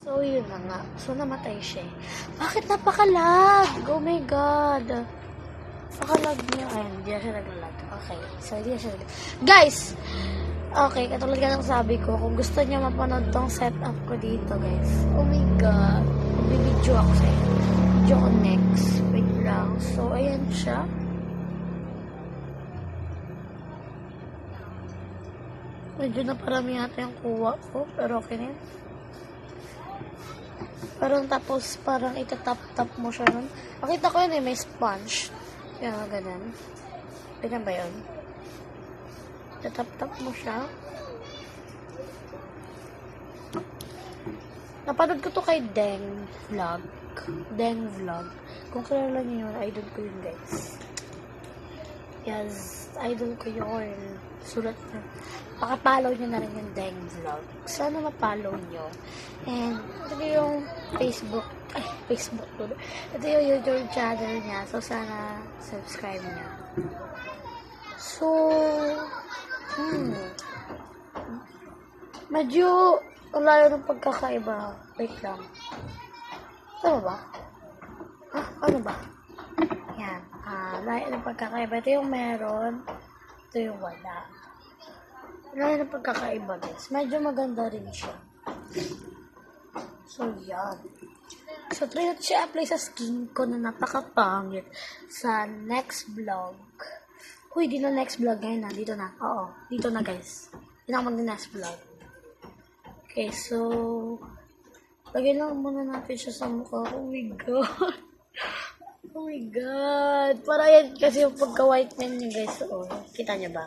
So, yun na nga. So, namatay siya. Bakit napakalag? Oh my God. Napakalag niya. Ayun, hindi na siya naglalag. Okay. So, hindi na siya naglalag. Guys! Okay, katulad ka ng sabi ko, kung gusto niya mapanood tong setup ko dito, guys. Oh my God. Magbibidyo ako sa inyo. Video ko next. Wait lang. So, ayan siya. Medyo na parami yata yung kuha ko. Pero okay na yun. Parang tapos, parang itatap-tap mo siya nun. Nakita ko yun eh, may sponge. Yan, ganun. Ganyan ba yun? Itatap-tap mo siya. Napanood ko to kay Deng Vlog. Deng Vlog. Kung kilala niyo yun, idol ko yun, guys. Yes, idol ko yun. Sulat na. Pakapollow nyo na rin yung Deng Vlog. Sana mapollow nyo. And, ito yung Facebook. Ay, Facebook to. Ito yung YouTube channel niya. So, sana subscribe niya. So, medyo layo ng pagkakaiba. Wait lang. Ano ba? Ano ba? Yan. Layo ng pagkakaiba. Ito yung meron. Ito yung wala. Layo ng pagkakaiba, guys. Medyo maganda rin siya. So, yan. So, try natin siya apply sa skin ko na napakapangit sa next vlog. Uy, di na next vlog ngayon na. Dito na. Oo. Dito na, guys. Hindi na ako mag-next vlog. Okay, so, lagyan lang muna natin siya sa mukha. Oh my God. Oh my God. Para yan kasi yung pagka-white man niya, guys. Oh, kita niya ba?